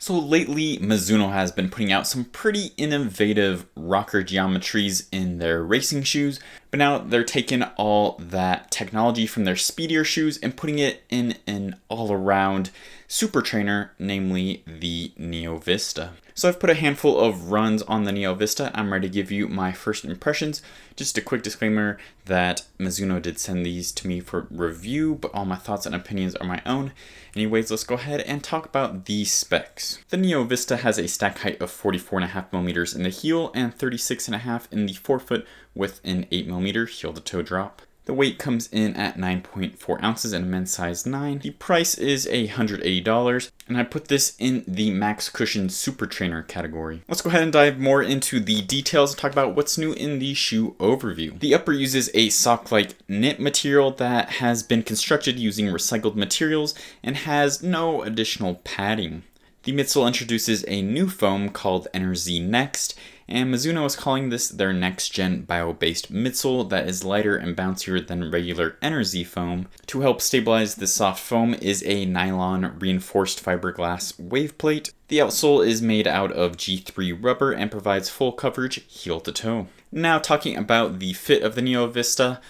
So lately, Mizuno has been putting out some pretty innovative rocker geometries in their racing shoes, but now they're taking all that technology from their speedier shoes and putting it in an all-around super trainer, namely the Neo Vista. So I've put a handful of runs on the Neo Vista. I'm ready to give you my first impressions. Just a quick disclaimer that Mizuno did send these to me for review, but all my thoughts and opinions are my own. Anyways, let's go ahead and talk about the specs. The Neo Vista has a stack height of 44.5 millimeters in the heel and 36.5 in the forefoot with an 8 millimeter heel to toe drop. The weight comes in at 9.4 ounces in a men's size 9. The price is $180, and I put this in the Max Cushion Super Trainer category. Let's go ahead and dive more into the details and talk about what's new in the shoe overview. The upper uses a sock-like knit material that has been constructed using recycled materials and has no additional padding. The midsole introduces a new foam called Energy Next, and Mizuno is calling this their next-gen bio-based midsole that is lighter and bouncier than regular Energy foam. To help stabilize the soft foam is a nylon reinforced fiberglass wave plate. The outsole is made out of G3 rubber and provides full coverage heel to toe. Now talking about the fit of the Neo Vista.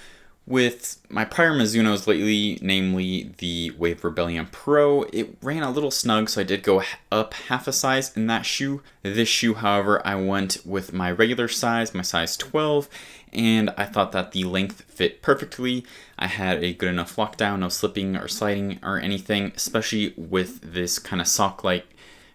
With my prior Mizunos lately, namely the Wave Rebellion Pro, it ran a little snug, so I did go up half a size in that shoe. This shoe, however, I went with my regular size, my size 12, and I thought that the length fit perfectly. I had a good enough lockdown, no slipping or sliding or anything, especially with this kind of sock-like,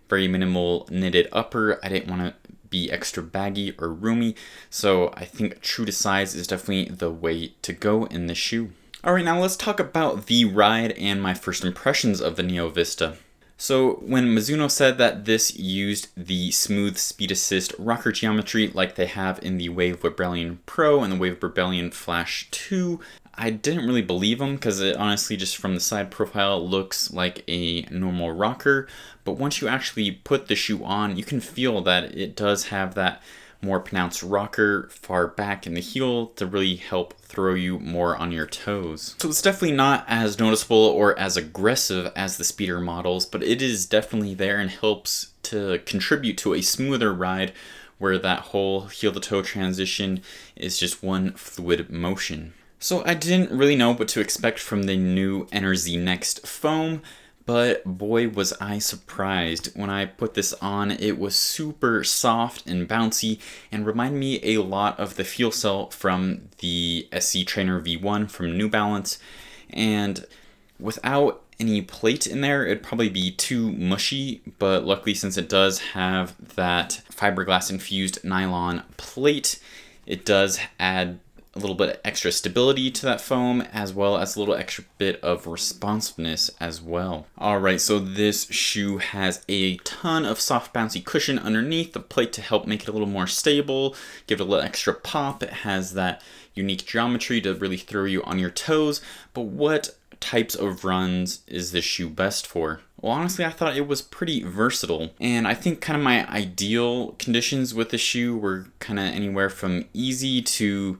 very minimal knitted upper. I didn't want to be extra baggy or roomy, so I think true to size is definitely the way to go in this shoe. Alright, now let's talk about the ride and my first impressions of the Neo Vista. So when Mizuno said that this used the smooth speed assist rocker geometry like they have in the Wave Rebellion Pro and the Wave Rebellion Flash 2, I didn't really believe them because it honestly just from the side profile looks like a normal rocker, but once you actually put the shoe on, you can feel that it does have that more pronounced rocker far back in the heel to really help throw you more on your toes. So it's definitely not as noticeable or as aggressive as the speeder models, but it is definitely there and helps to contribute to a smoother ride where that whole heel to toe transition is just one fluid motion. So I didn't really know what to expect from the new Energy Next foam, but boy was I surprised. When I put this on, it was super soft and bouncy and reminded me a lot of the feel cell from the SC Trainer V1 from New Balance. And without any plate in there, it'd probably be too mushy, but luckily since it does have that fiberglass infused nylon plate, it does add a little bit extra stability to that foam, as well as a little extra bit of responsiveness as well. Alright, so this shoe has a ton of soft bouncy cushion underneath the plate to help make it a little more stable, give it a little extra pop. It has that unique geometry to really throw you on your toes, but what types of runs is this shoe best for? Well, honestly, I thought it was pretty versatile, and I think kind of my ideal conditions with the shoe were kind of anywhere from easy to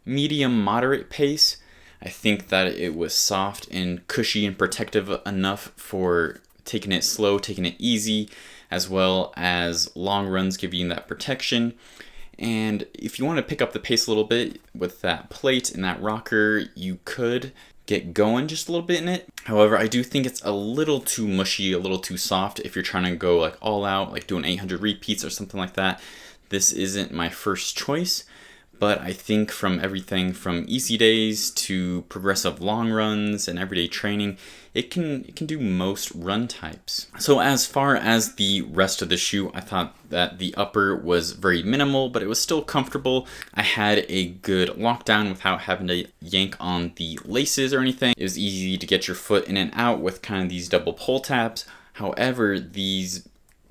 medium moderate pace. I think that it was soft and cushy and protective enough for taking it slow, taking it easy, as well as long runs give you that protection. And if you want to pick up the pace a little bit with that plate and that rocker, you could get going just a little bit in it. However, I do think it's a little too mushy, a little too soft if you're trying to go like all out, like doing 800 repeats or something like that. This isn't my first choice. But I think from everything from easy days to progressive long runs and everyday training, it can do most run types. So as far as the rest of the shoe, I thought that the upper was very minimal, but it was still comfortable. I had a good lockdown without having to yank on the laces or anything. It was easy to get your foot in and out with kind of these double pull tabs. However, these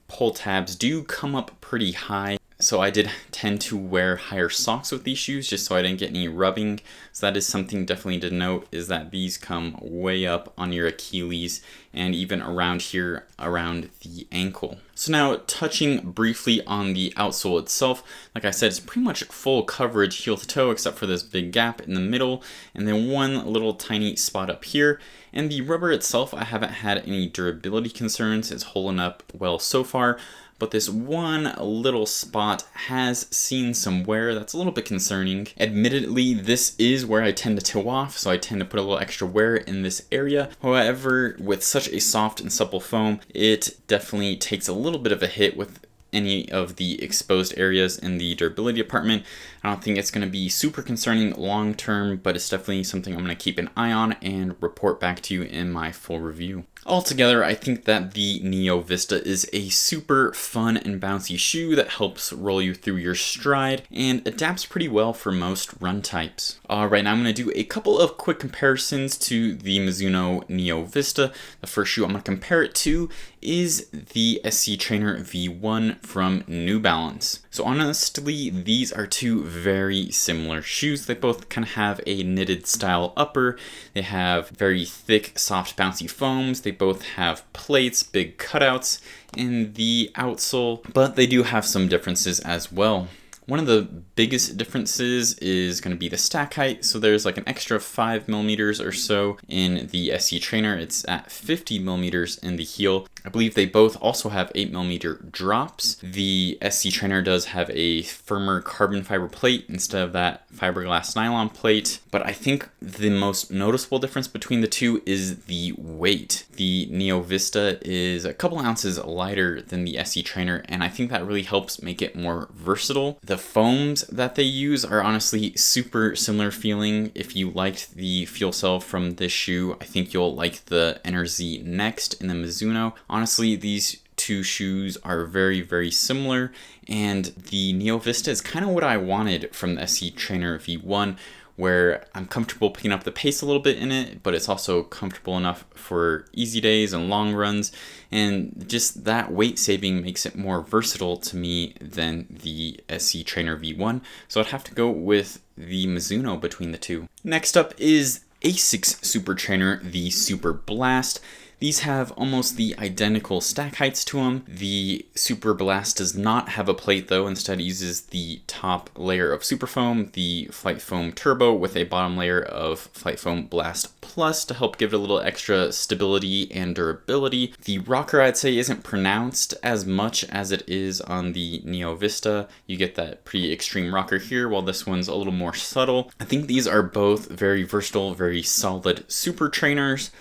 pull tabs do come up pretty high. So I did tend to wear higher socks with these shoes just so I didn't get any rubbing. So that is something definitely to note, is that these come way up on your Achilles and even around here around the ankle. So now touching briefly on the outsole itself, like I said, it's pretty much full coverage heel to toe except for this big gap in the middle and then one little tiny spot up here. And the rubber itself, I haven't had any durability concerns. It's holding up well so far. But this one little spot has seen some wear that's a little bit concerning. Admittedly, this is where I tend to toe off, so I tend to put a little extra wear in this area. However, with such a soft and supple foam, it definitely takes a little bit of a hit with any of the exposed areas in the durability department. I don't think it's going to be super concerning long term, but it's definitely something I'm going to keep an eye on and report back to you in my full review. Altogether, I think that the Neo Vista is a super fun and bouncy shoe that helps roll you through your stride and adapts pretty well for most run types. Alright, now I'm going to do a couple of quick comparisons to the Mizuno Neo Vista. The first shoe I'm going to compare it to is the SC Trainer V1 from New Balance. So honestly, these are two very similar shoes. They both kind of have a knitted style upper. They have very thick, soft, bouncy foams. They both have plates, big cutouts in the outsole, but they do have some differences as well. One of the biggest differences is going to be the stack height. So there's like an extra 5 millimeters or so in the SC Trainer. It's at 50 millimeters in the heel. I believe they both also have 8 millimeter drops. The SC Trainer does have a firmer carbon fiber plate instead of that fiberglass nylon plate. But I think the most noticeable difference between the two is the weight. The Neo Vista is a couple ounces lighter than the SC Trainer, and I think that really helps make it more versatile. The foams that they use are honestly super similar feeling. If you liked the fuel cell from this shoe, I think you'll like the NRZ Next in the Mizuno. Honestly, these two shoes are very, very similar, and the Neo Vista is kind of what I wanted from the SC Trainer V1, where I'm comfortable picking up the pace a little bit in it, but it's also comfortable enough for easy days and long runs. And just that weight saving makes it more versatile to me than the SC Trainer V1. So I'd have to go with the Mizuno between the two. Next up is ASICS Super Trainer, the Superblast. These have almost the identical stack heights to them. The Superblast does not have a plate though, instead it uses the top layer of Superfoam, the Flight Foam Turbo, with a bottom layer of Flight Foam Blast Plus to help give it a little extra stability and durability. The rocker, I'd say, isn't pronounced as much as it is on the Neo Vista. You get that pretty extreme rocker here, while this one's a little more subtle. I think these are both very versatile, very solid super trainers,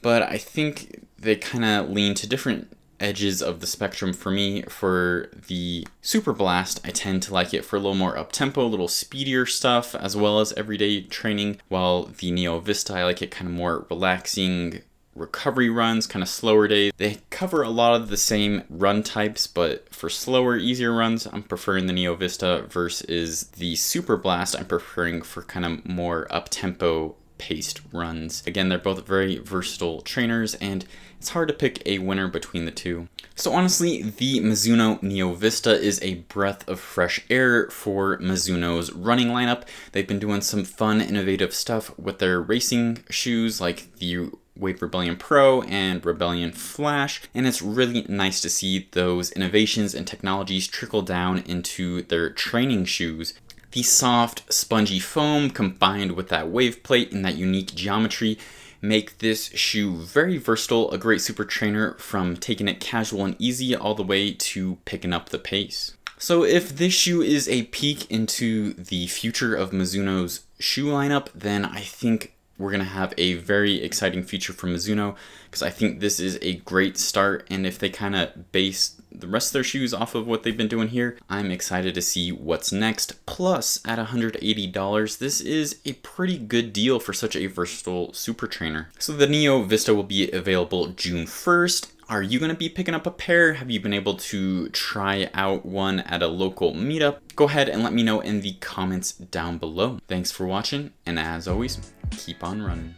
but I think they kind of lean to different edges of the spectrum for me. For the Superblast, I tend to like it for a little more up-tempo, a little speedier stuff, as well as everyday training, while the Neo Vista, I like it kind of more relaxing recovery runs, kind of slower days. They cover a lot of the same run types, but for slower, easier runs, I'm preferring the Neo Vista versus the Superblast. I'm preferring for kind of more up-tempo paced runs. Again, they're both very versatile trainers, and it's hard to pick a winner between the two. So honestly, the Mizuno Neo Vista is a breath of fresh air for Mizuno's running lineup. They've been doing some fun, innovative stuff with their racing shoes, like the Wave Rebellion Pro and Rebellion Flash, and it's really nice to see those innovations and technologies trickle down into their training shoes. The soft, spongy foam combined with that wave plate and that unique geometry make this shoe very versatile, a great super trainer from taking it casual and easy all the way to picking up the pace. So if this shoe is a peek into the future of Mizuno's shoe lineup, then I think we're going to have a very exciting future for Mizuno, because I think this is a great start, and if they kind of base the rest of their shoes off of what they've been doing here, I'm excited to see what's next. Plus, at $180, this is a pretty good deal for such a versatile super trainer. So the Neo Vista will be available June 1st. Are you going to be picking up a pair? Have you been able to try out one at a local meetup? Go ahead and let me know in the comments down below. Thanks for watching, and as always, keep on running.